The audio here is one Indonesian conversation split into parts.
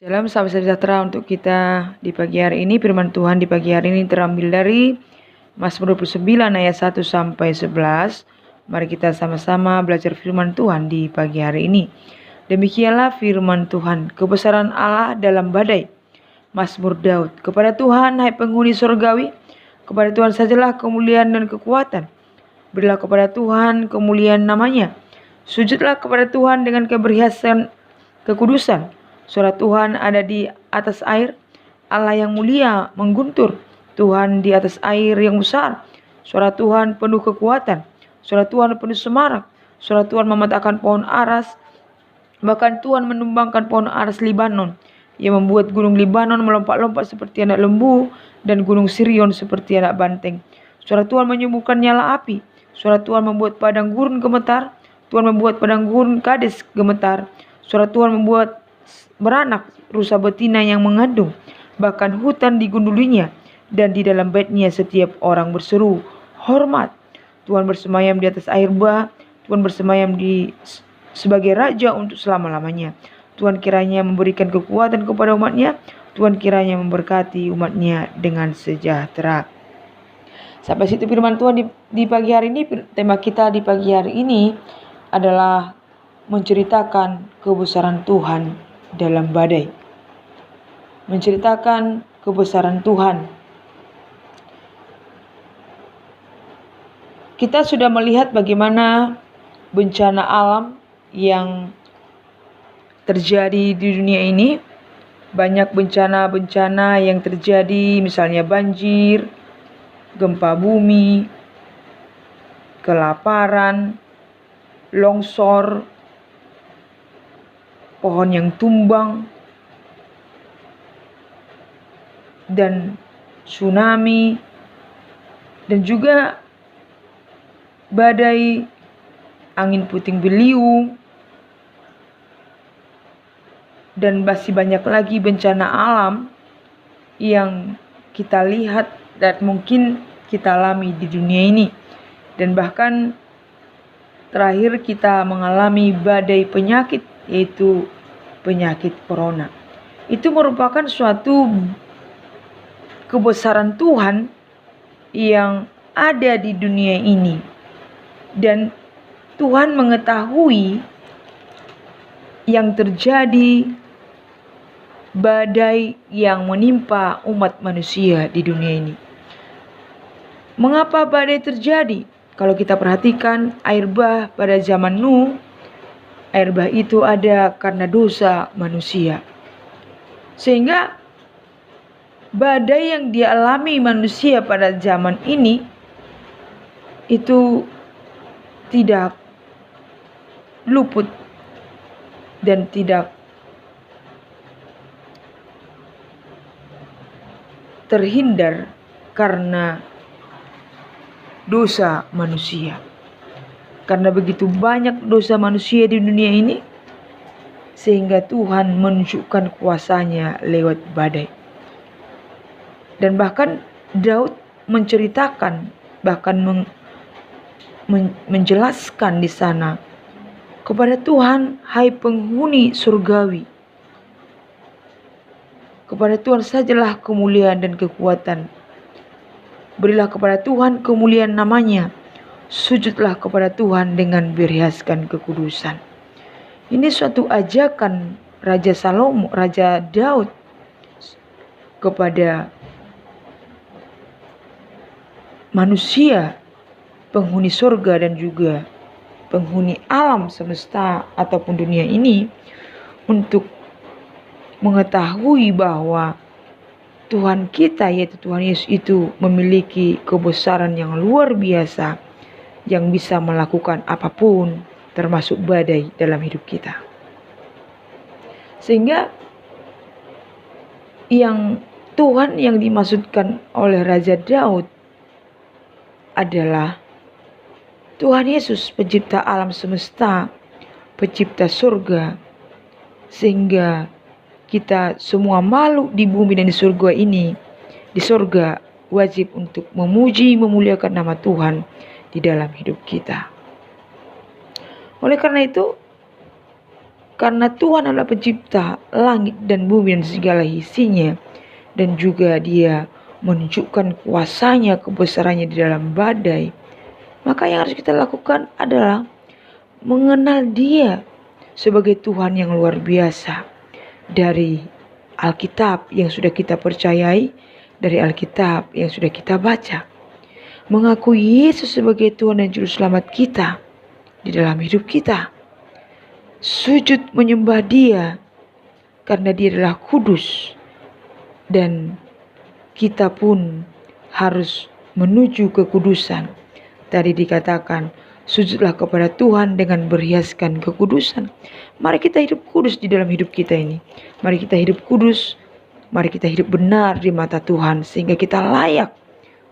Salam sejahtera untuk kita di pagi hari ini. Firman Tuhan di pagi hari ini terambil dari Mazmur 29 ayat 1 sampai 11. Mari kita sama-sama belajar firman Tuhan di pagi hari ini. Demikianlah firman Tuhan, kebesaran Allah dalam badai. Mazmur Daud. Kepada Tuhan, hai penghuni surgawi, kepada Tuhan sajalah kemuliaan dan kekuatan. Berilah kepada Tuhan kemuliaan namanya. Sujudlah kepada Tuhan dengan keberhiasan kekudusan. Suara Tuhan ada di atas air, Allah yang mulia mengguntur, Tuhan di atas air yang besar. Suara Tuhan penuh kekuatan, suara Tuhan penuh semarak, suara Tuhan mematahkan pohon aras, bahkan Tuhan menumbangkan pohon aras Libanon. Ia membuat gunung Libanon melompat-lompat seperti anak lembu dan gunung Sirion seperti anak banteng. Suara Tuhan menyembuhkan nyala api, suara Tuhan membuat padang gurun gemetar, Tuhan membuat padang gurun Kades gemetar. Suara Tuhan membuat beranak rusa betina yang mengandung, bahkan hutan digundulinya, dan di dalam baitnya setiap orang berseru, hormat. Tuhan bersemayam di atas air bah, Tuhan bersemayam sebagai raja untuk selama-lamanya. Tuhan kiranya memberikan kekuatan kepada umatnya, Tuhan kiranya memberkati umatnya dengan sejahtera. Sampai situ firman Tuhan di pagi hari ini. Tema kita di pagi hari ini adalah menceritakan kebesaran Tuhan dalam badai. Menceritakan kebesaran Tuhan. Kita sudah melihat bagaimana bencana alam yang terjadi di dunia ini. Banyak bencana-bencana yang terjadi, misalnya banjir, gempa bumi, kelaparan, longsor, pohon yang tumbang, dan tsunami, dan juga badai, angin puting beliung, dan masih banyak lagi bencana alam yang kita lihat dan mungkin kita alami di dunia ini. Dan bahkan terakhir kita mengalami badai penyakit, yaitu penyakit corona. Itu merupakan suatu kebesaran Tuhan yang ada di dunia ini. Dan Tuhan mengetahui yang terjadi, badai yang menimpa umat manusia di dunia ini. Mengapa badai terjadi? Kalau kita perhatikan air bah pada zaman Nuh, air bah itu ada karena dosa manusia. Sehingga badai yang dialami manusia pada zaman ini itu tidak luput dan tidak terhindar karena dosa manusia. Karena begitu banyak dosa manusia di dunia ini, sehingga Tuhan menunjukkan kuasanya lewat badai. Dan bahkan Daud menceritakan, bahkan menjelaskan di sana, kepada Tuhan, hai penghuni surgawi, kepada Tuhan sajalah kemuliaan dan kekuatan. Berilah kepada Tuhan kemuliaan namanya. Sujudlah kepada Tuhan dengan berhiaskan kekudusan. Ini suatu ajakan Raja Salomo, Raja Daud kepada manusia, penghuni surga dan juga penghuni alam semesta ataupun dunia ini, untuk mengetahui bahwa Tuhan kita, yaitu Tuhan Yesus itu, memiliki kebesaran yang luar biasa, yang bisa melakukan apapun termasuk badai dalam hidup kita. Sehingga Tuhan yang dimaksudkan oleh Raja Daud adalah Tuhan Yesus, pencipta alam semesta, pencipta surga. Sehingga kita semua makhluk di bumi dan di surga ini, di surga, wajib untuk memuji, memuliakan nama Tuhan di dalam hidup kita. Oleh karena itu, Karena Tuhan adalah pencipta langit dan bumi dan segala isinya, dan juga Dia menunjukkan kuasanya, kebesarannya di dalam badai, maka yang harus kita lakukan adalah mengenal Dia sebagai Tuhan yang luar biasa. Dari Alkitab yang sudah kita percayai, dari Alkitab yang sudah kita baca, mengakui Yesus sebagai Tuhan dan Juru Selamat kita di dalam hidup kita, sujud menyembah Dia karena Dia adalah kudus, dan kita pun harus menuju kekudusan. Tadi dikatakan, sujudlah kepada Tuhan dengan berhiaskan kekudusan. Mari kita hidup kudus di dalam hidup kita ini. Mari kita hidup kudus, mari kita hidup benar di mata Tuhan, sehingga kita layak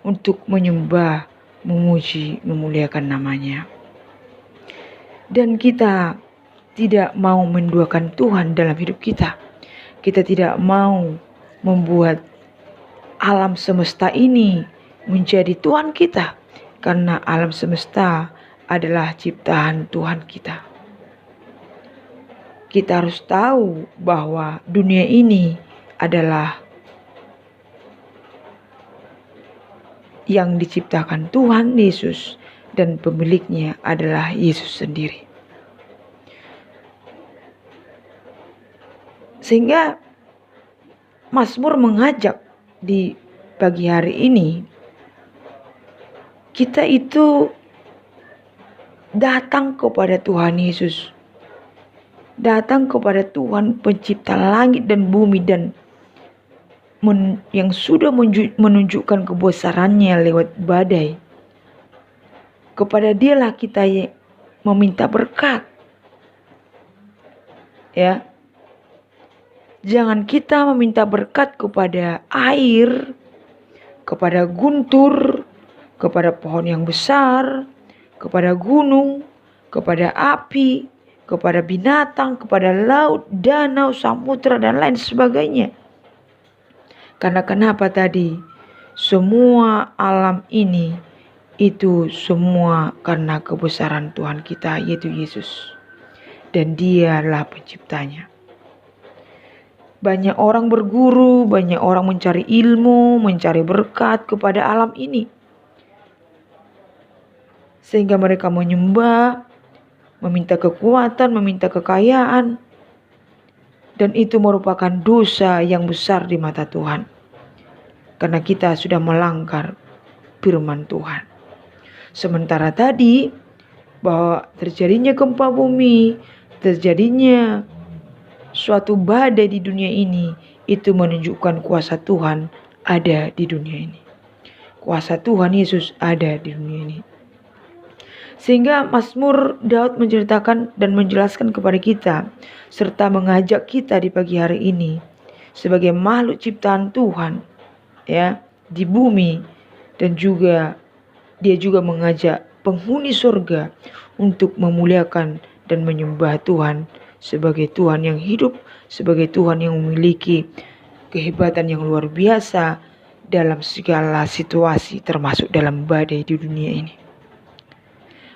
untuk menyembah, memuji, memuliakan namanya. Dan kita tidak mau menduakan Tuhan dalam hidup kita. Kita tidak mau membuat alam semesta ini menjadi Tuhan kita, karena alam semesta adalah ciptaan Tuhan kita. Kita harus tahu bahwa dunia ini adalah yang diciptakan Tuhan Yesus, dan pemiliknya adalah Yesus sendiri. Sehingga Mazmur mengajak di pagi hari ini, kita itu datang kepada Tuhan Yesus, datang kepada Tuhan pencipta langit dan bumi, dan yang sudah menunjukkan kebesarannya lewat badai. Kepada Dialah kita meminta berkat. Ya. Jangan kita meminta berkat kepada air, kepada guntur, kepada pohon yang besar, kepada gunung, kepada api, kepada binatang, kepada laut, danau, samudra, dan lain sebagainya. Karena kenapa tadi? Semua alam ini itu semua karena kebesaran Tuhan kita, yaitu Yesus. Dan Dialah penciptanya. Banyak orang berguru, banyak orang mencari ilmu, mencari berkat kepada alam ini. Sehingga mereka menyembah, meminta kekuatan, meminta kekayaan. Dan itu merupakan dosa yang besar di mata Tuhan. Karena kita sudah melanggar firman Tuhan. Sementara tadi bahwa terjadinya gempa bumi, terjadinya suatu badai di dunia ini, itu menunjukkan kuasa Tuhan ada di dunia ini. Kuasa Tuhan Yesus ada di dunia ini. Sehingga Mazmur Daud menceritakan dan menjelaskan kepada kita, serta mengajak kita di pagi hari ini sebagai makhluk ciptaan Tuhan, ya, di bumi, dan juga dia juga mengajak penghuni surga untuk memuliakan dan menyembah Tuhan sebagai Tuhan yang hidup, sebagai Tuhan yang memiliki kehebatan yang luar biasa dalam segala situasi, termasuk dalam badai di dunia ini.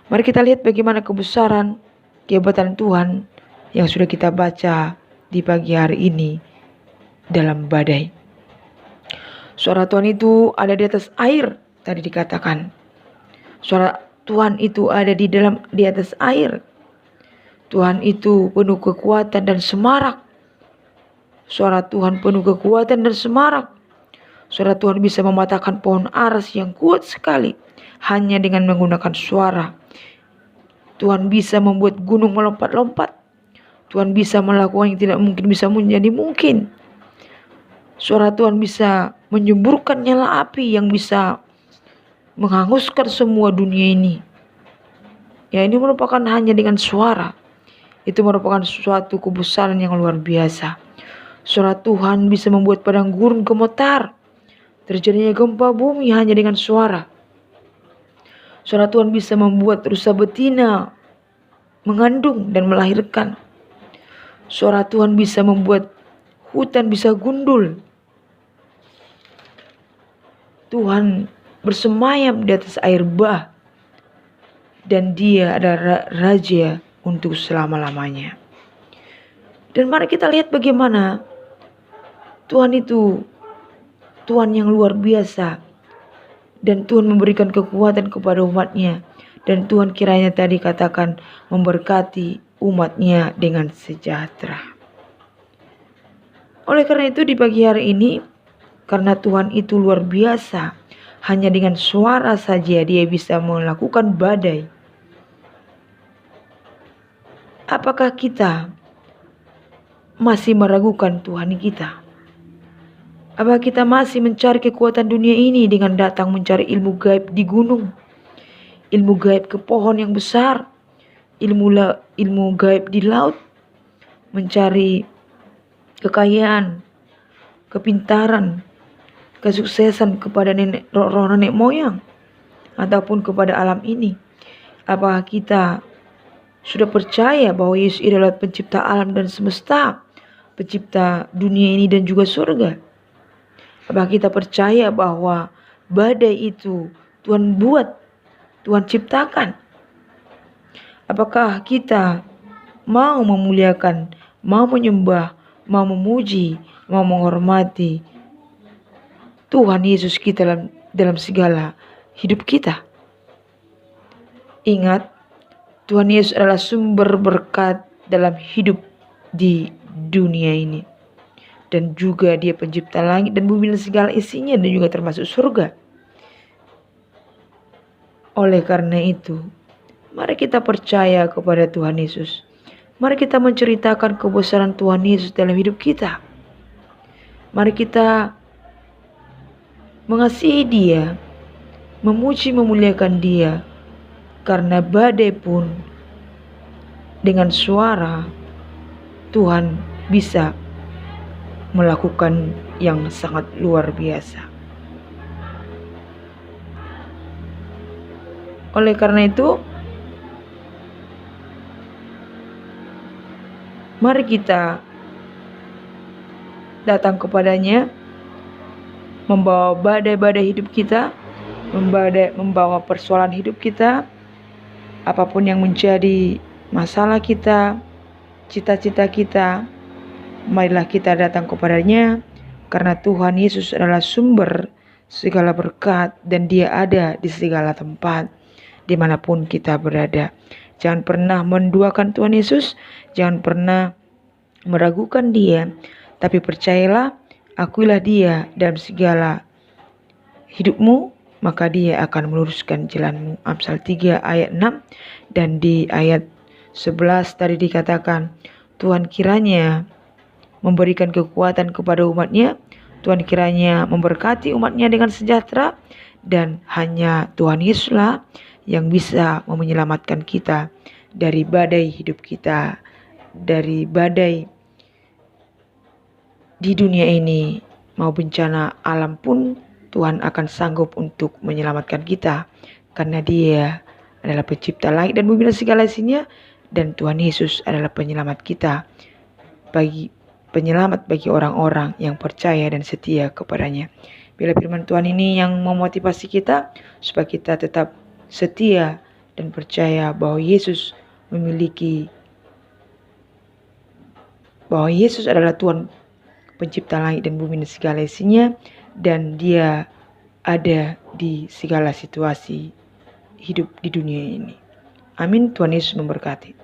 Mari kita lihat bagaimana kebesaran, kehebatan Tuhan yang sudah kita baca di pagi hari ini dalam badai. Suara Tuhan itu ada di atas air, tadi dikatakan. Suara Tuhan itu ada di atas air. Tuhan itu penuh kekuatan dan semarak. Suara Tuhan penuh kekuatan dan semarak. Suara Tuhan bisa mematahkan pohon aras yang kuat sekali hanya dengan menggunakan suara. Tuhan bisa membuat gunung melompat-lompat. Tuhan bisa melakukan yang tidak mungkin bisa menjadi mungkin. Suara Tuhan bisa menyemburkan nyala api yang bisa menghanguskan semua dunia ini. Ya, ini merupakan hanya dengan suara. Itu merupakan suatu kebesaran yang luar biasa. Suara Tuhan bisa membuat padang gurun gemetar. Terjadinya gempa bumi hanya dengan suara. Suara Tuhan bisa membuat rusa betina mengandung dan melahirkan. Suara Tuhan bisa membuat hutan bisa gundul. Tuhan bersemayam di atas air bah, dan Dia adalah Raja untuk selama-lamanya. Dan mari kita lihat bagaimana Tuhan itu Tuhan yang luar biasa. Dan Tuhan memberikan kekuatan kepada umatnya. Dan Tuhan kiranya tadi katakan memberkati umatnya dengan sejahtera. Oleh karena itu di pagi hari ini, karena Tuhan itu luar biasa, hanya dengan suara saja dia bisa melakukan badai. Apakah kita masih meragukan Tuhan kita? Apakah kita masih mencari kekuatan dunia ini dengan datang mencari ilmu gaib di gunung, ilmu gaib ke pohon yang besar, ilmu gaib di laut, mencari kekayaan, kepintaran, kesuksesan kepada roh nenek moyang, ataupun kepada alam ini? Apakah kita sudah percaya bahwa Yesus adalah pencipta alam dan semesta, pencipta dunia ini dan juga surga? Apakah kita percaya bahwa badai itu Tuhan buat, Tuhan ciptakan? Apakah kita mau memuliakan, mau menyembah, mau memuji, mau menghormati Tuhan Yesus kita dalam segala hidup kita? Ingat, Tuhan Yesus adalah sumber berkat dalam hidup di dunia ini. Dan juga dia pencipta langit dan bumi dan segala isinya, dan juga termasuk surga. Oleh karena itu, mari kita percaya kepada Tuhan Yesus. Mari kita menceritakan kebesaran Tuhan Yesus dalam hidup kita. Mari kita mengasihi Dia, memuji memuliakan Dia. Karena badai pun dengan suara Tuhan bisa melakukan yang sangat luar biasa. Oleh karena itu, mari kita datang kepadanya, membawa badai-badai hidup kita, membawa persoalan hidup kita, apapun yang menjadi masalah kita, cita-cita kita. Marilah kita datang kepadanya, karena Tuhan Yesus adalah sumber segala berkat dan Dia ada di segala tempat, dimanapun kita berada. Jangan pernah menduakan Tuhan Yesus, jangan pernah meragukan Dia, tapi percayalah, akuilah Dia dalam segala hidupmu, maka Dia akan meluruskan jalanmu. Amsal 3 ayat 6, dan di ayat 11 tadi dikatakan, Tuhan kiranya memberikan kekuatan kepada umatnya, Tuhan kiranya memberkati umatnya dengan sejahtera, dan hanya Tuhan Yesuslah yang bisa menyelamatkan kita dari badai hidup kita, dari badai di dunia ini, mau bencana alam pun Tuhan akan sanggup untuk menyelamatkan kita, karena Dia adalah pencipta langit dan bumi dan segala isinya, dan Tuhan Yesus adalah penyelamat kita, penyelamat bagi orang-orang yang percaya dan setia kepadanya. Bila firman Tuhan ini yang memotivasi kita supaya kita tetap setia dan percaya bahwa Yesus adalah Tuhan pencipta langit dan bumi dan segala isinya, dan Dia ada di segala situasi hidup di dunia ini. Amin. Tuhan Yesus memberkati.